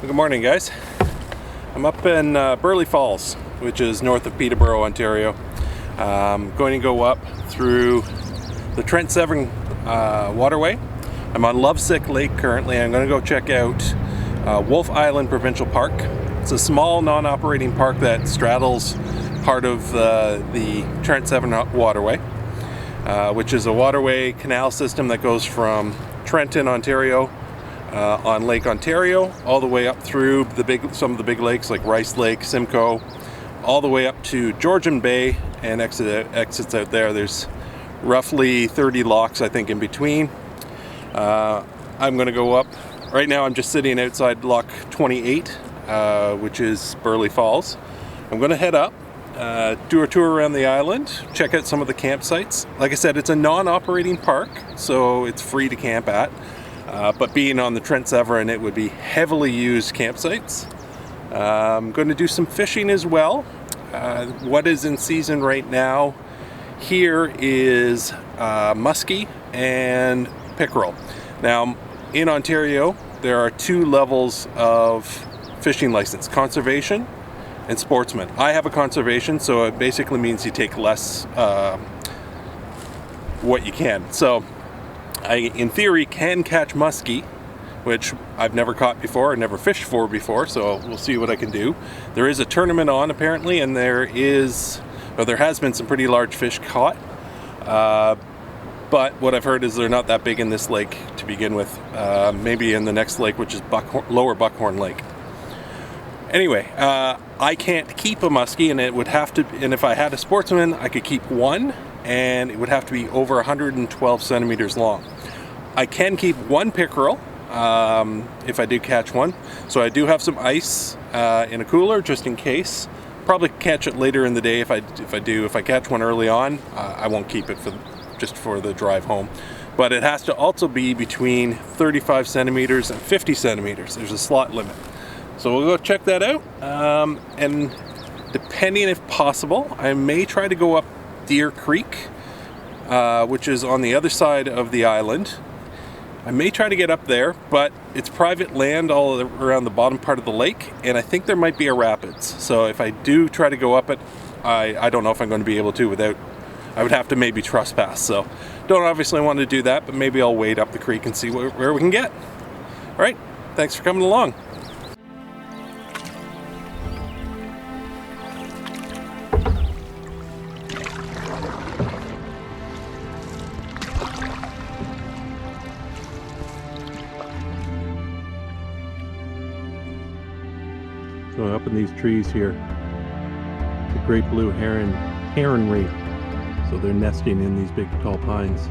Good morning, guys. I'm up in Burleigh Falls, which is north of Peterborough, Ontario. I'm going to go up through the Trent Severn Waterway. I'm on Lovesick Lake currently. I'm going to go check out Wolf Island Provincial Park. It's a small non-operating park that straddles part of the Trent Severn Waterway, which is a waterway canal system that goes from Trenton, Ontario, on Lake Ontario, all the way up through some of the big lakes like Rice Lake, Simcoe, all the way up to Georgian Bay and exits out there. There's roughly 30 locks, I think, in between. I'm going to go up. Right now I'm just sitting outside lock 28, which is Burleigh Falls. I'm going to head up, do a tour around the island, check out some of the campsites. Like I said, it's a non-operating park, so it's free to camp at. But being on the Trent Severn, it would be heavily used campsites. I'm going to do some fishing as well. What is in season right now here is muskie and pickerel. Now, in Ontario, there are two levels of fishing license: conservation and sportsman. I have a conservation, so it basically means you take less what you can. So I, in theory, can catch muskie, which I've never caught before and never fished for before, so we'll see what I can do. There is a tournament on, apparently, and there has been some pretty large fish caught. But what I've heard is they're not that big in this lake to begin with. Maybe in the next lake, which is Lower Buckhorn Lake. Anyway, I can't keep a muskie, and if I had a sportsman, I could keep one, and it would have to be over 112 centimeters long. I can keep one pickerel if I do catch one. So I do have some ice in a cooler just in case. Probably catch it later in the day if I catch one early on. I won't keep it just for the drive home. But it has to also be between 35 centimeters and 50 centimeters. There's a slot limit. So we'll go check that out. And depending if possible, I may try to go up Deer Creek, which is on the other side of the island. I may try to get up there, but it's private land all around the bottom part of the lake, and I think there might be a rapids. So if I do try to go up it, I don't know if I'm going to be able to I would have to maybe trespass. So don't obviously want to do that, but maybe I'll wade up the creek and see where we can get. All right, thanks for coming along. So up in these trees here, the great blue heronry. So they're nesting in these big tall pines.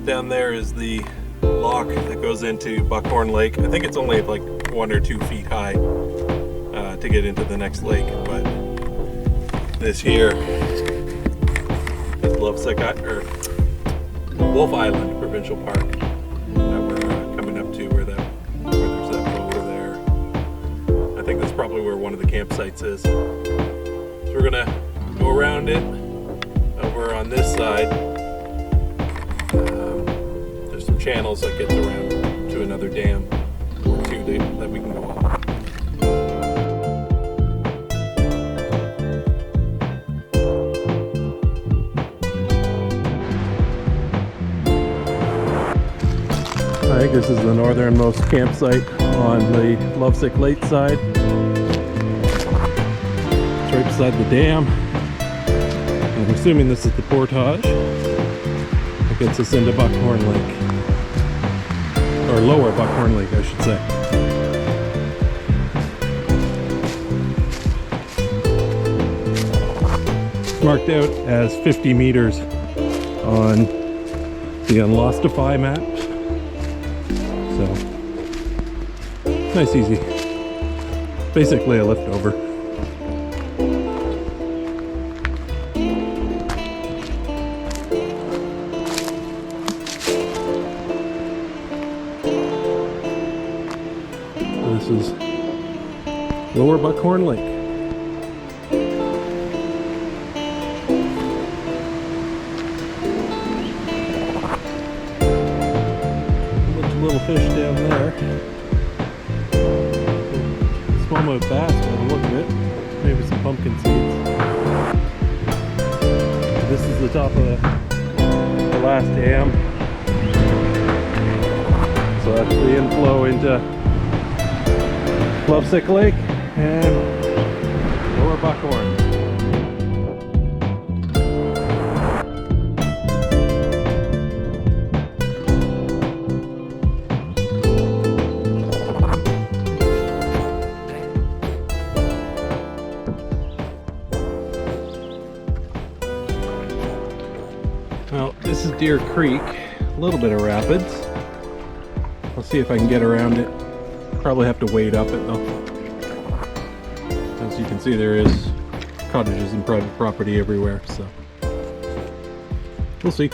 Down there is the lock that goes into Buckhorn Lake. I think it's only like 1 or 2 feet high to get into the next lake, but this here is Wolf Island Provincial Park that we're coming up to, where there's that boat there. I think that's probably where one of the campsites is. So we're gonna go around it over on this side. Channels that gets around to another dam or two that we can go on. I think this is the northernmost campsite on the Lovesick Lake side. It's right beside the dam. I'm assuming this is the portage that gets us into Buckhorn Lake. Or Lower Buckhorn Lake, I should say. marked out as 50 meters on the Unlostify map. So, nice easy. Basically a liftover. This is Lower Buckhorn Lake. Little fish down there. Smallmouth bass by the look of it. Maybe some pumpkin seeds. This is the top of the last dam. So that's the inflow into Lovesick Lake and Lower Buckhorn. Well, this is Deer Creek, a little bit of rapids. I'll see if I can get around it. Probably have to wade up it though. As you can see, there is cottages and private property everywhere, so we'll see.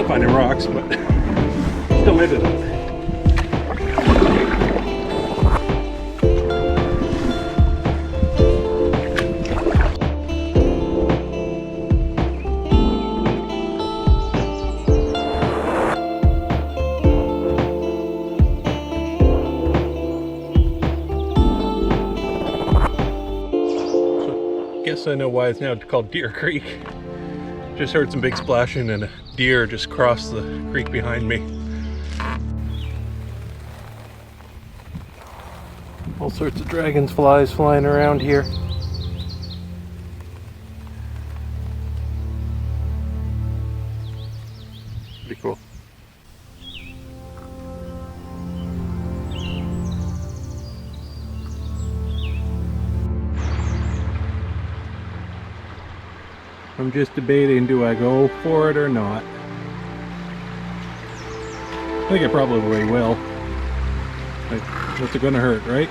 Finding rocks, but still made it up. So, guess I know why it's now called Deer Creek. Just heard some big splashing and a deer just crossed the creek behind me. All sorts of dragonflies flying around here. Pretty cool. I'm just debating, do I go for it or not? I think I probably will. Like, what's it gonna hurt, right?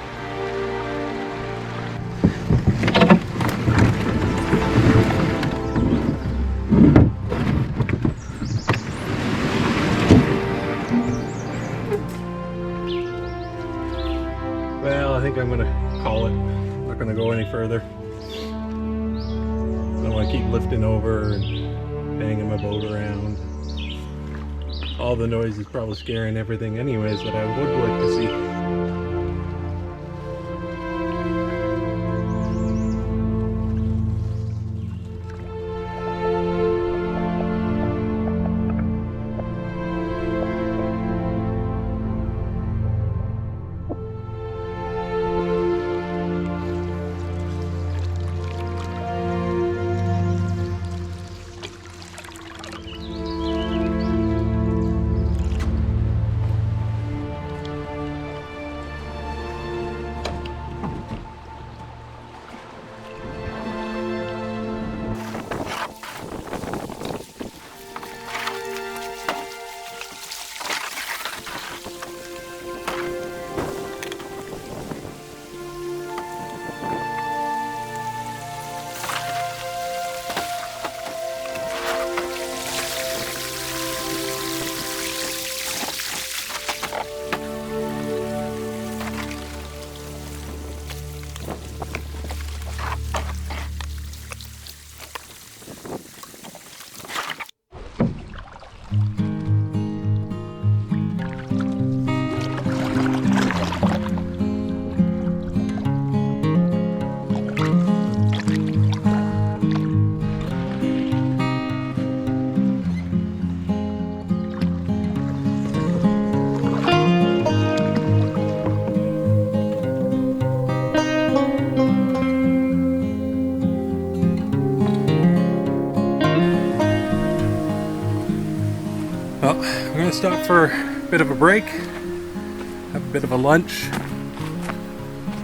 Well, I think I'm gonna call it. I'm not gonna go any further. I keep lifting over and banging my boat around. All the noise is probably scaring everything anyways that I would like to see. gonna stop for a bit of a break, have a bit of a lunch.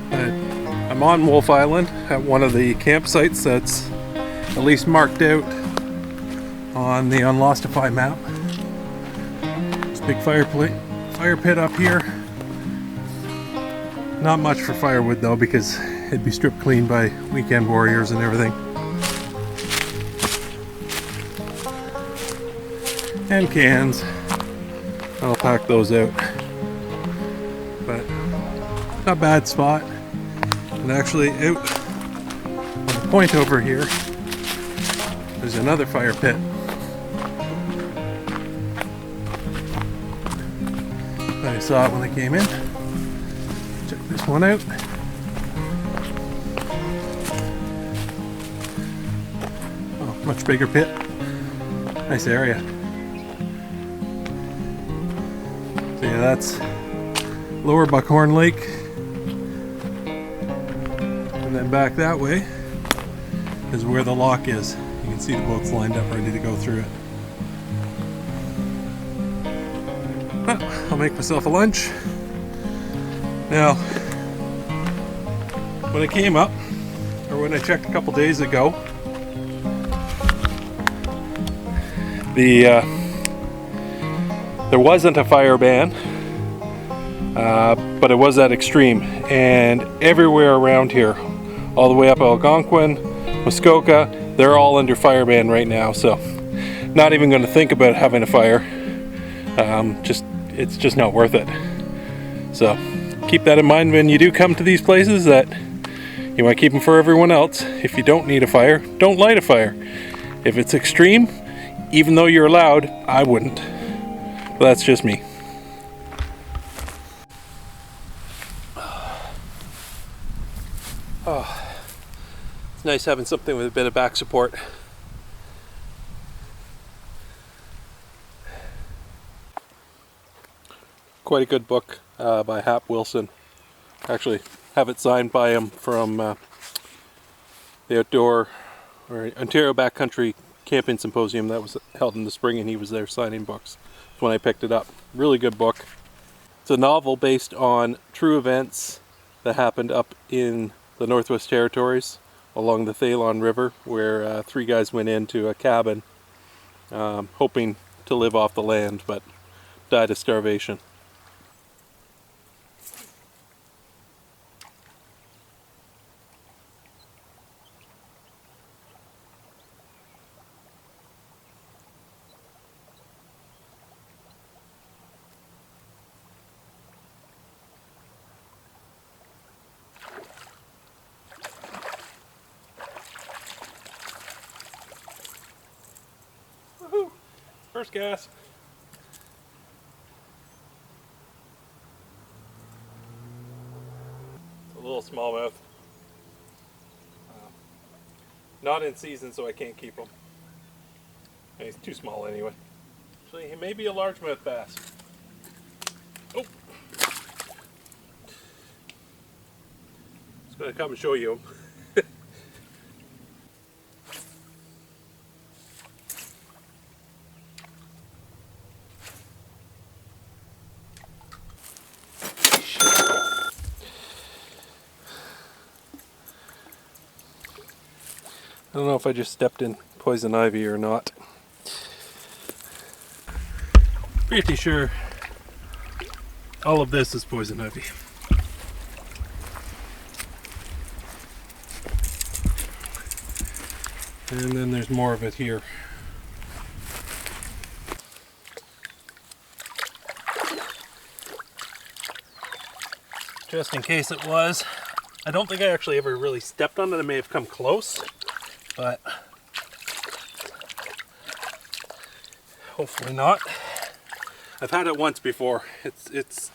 I'm on Wolf Island at one of the campsites that's at least marked out on the Unlostify map. This big fire pit up here. Not much for firewood though, because it'd be stripped clean by weekend warriors and everything. And cans. I'll pack those out. But not a bad spot. And actually out on the point over here, there's another fire pit. I saw it when I came in. Check this one out. Oh, much bigger pit. Nice area. So yeah, that's Lower Buckhorn Lake. And then back that way is where the lock is. You can see the boats lined up ready to go through it. But I'll make myself a lunch. Now, when I came up, or when I checked a couple days ago, there wasn't a fire ban, but it was at extreme, and everywhere around here, all the way up Algonquin, Muskoka, they're all under fire ban right now, so not even going to think about having a fire. It's just not worth it. So keep that in mind when you do come to these places, that you might keep them for everyone else. If you don't need a fire, don't light a fire. If it's extreme, even though you're allowed, I wouldn't. But that's just me. Oh, it's nice having something with a bit of back support. Quite a good book by Hap Wilson. Actually, have it signed by him from the Outdoor or Ontario Backcountry Camping Symposium that was held in the spring, and he was there signing books. That's when I picked it up. Really good book. It's a novel based on true events that happened up in the Northwest Territories along the Thalon River, where 3 guys went into a cabin hoping to live off the land, but died of starvation. Woohoo! First gas. It's a little smallmouth. Not in season, so I can't keep him. He's too small anyway. Actually, he may be a largemouth bass. Oh! Just gonna come and show you him. I don't know if I just stepped in poison ivy or not. Pretty sure all of this is poison ivy. And then there's more of it here. Just in case it was. I don't think I actually ever really stepped on it. I may have come close, but hopefully not. I've had it once before. It's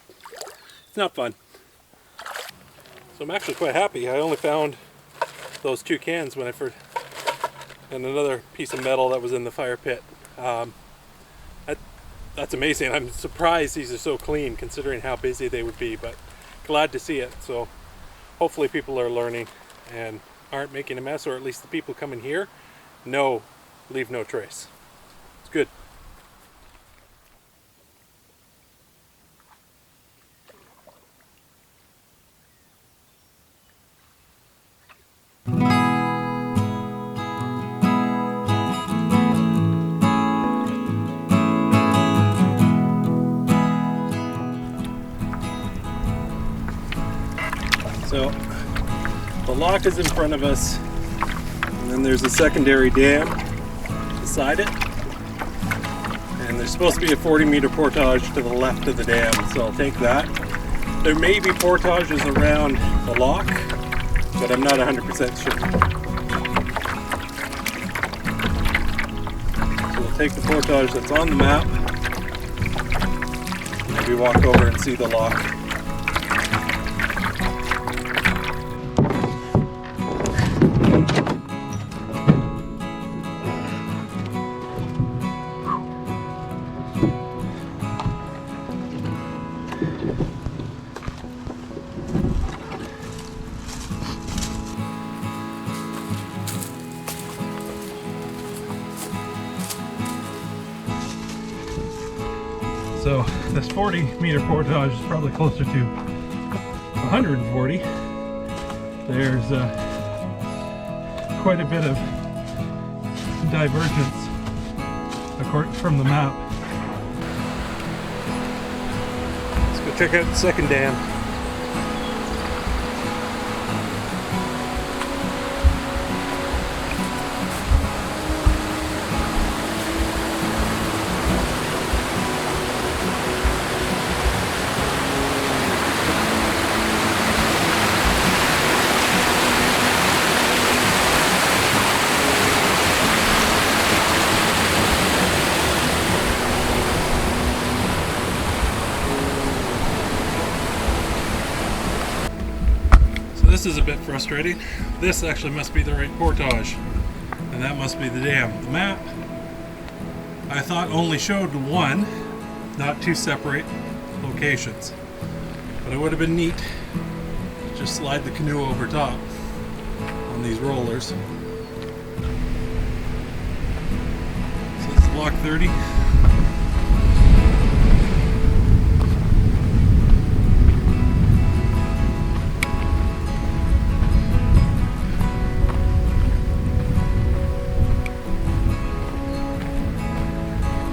not fun. So I'm actually quite happy. I only found those 2 cans when I first, and another piece of metal that was in the fire pit. That's amazing. I'm surprised these are so clean considering how busy they would be, but glad to see it. So hopefully people are learning and aren't making a mess, or at least the people coming here leave no trace. It's good. So the lock is in front of us, and then there's a secondary dam beside it, and there's supposed to be a 40-meter portage to the left of the dam, so I'll take that. There may be portages around the lock, but I'm not 100% sure. So we'll take the portage that's on the map, maybe walk over and see the lock. So this 40-meter portage is probably closer to 140. There's quite a bit of divergence from the map. Let's go check out the second dam. This is a bit frustrating. This actually must be the right portage, and that must be the dam. The map, I thought, only showed one, not two separate locations. But it would have been neat to just slide the canoe over top on these rollers. So this is lock 30.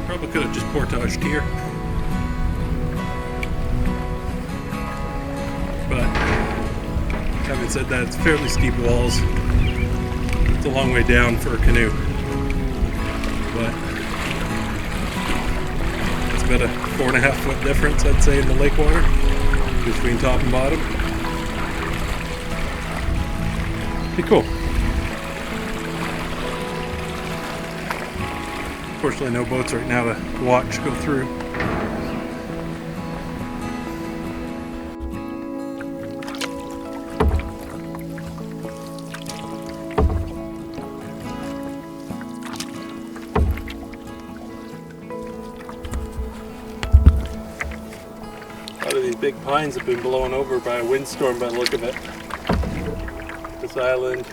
Probably could have just portaged here, but having said that, it's fairly steep walls. It's a long way down for a canoe, but it's about a 4.5 foot difference, I'd say, in the lake water between top and bottom. Be cool. Unfortunately, no boats right now to watch go through. A lot of these big pines have been blown over by a windstorm by the look of it. This island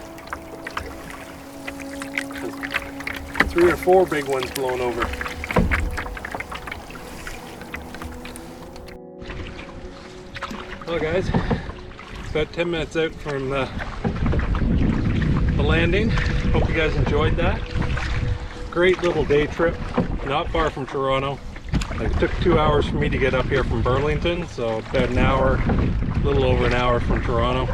has 3 or 4 big ones blown over. Well guys, it's about 10 minutes out from the landing. Hope you guys enjoyed that. Great little day trip, not far from Toronto. It took 2 hours for me to get up here from Burlington, so about an hour, a little over an hour from Toronto.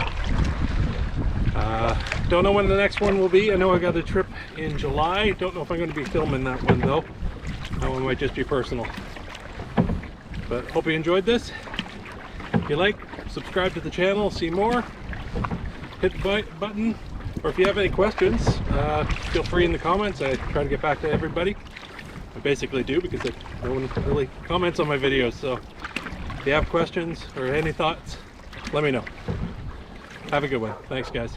Don't know when the next one will be. I know I got a trip in July. Don't know if I'm going to be filming that one though. That one might just be personal. But hope you enjoyed this. If you like, subscribe to the channel, see more. Hit the button. Or if you have any questions, feel free in the comments. I try to get back to everybody. I basically do, because no one really comments on my videos. So if you have questions or any thoughts, let me know. Have a good one. Thanks guys.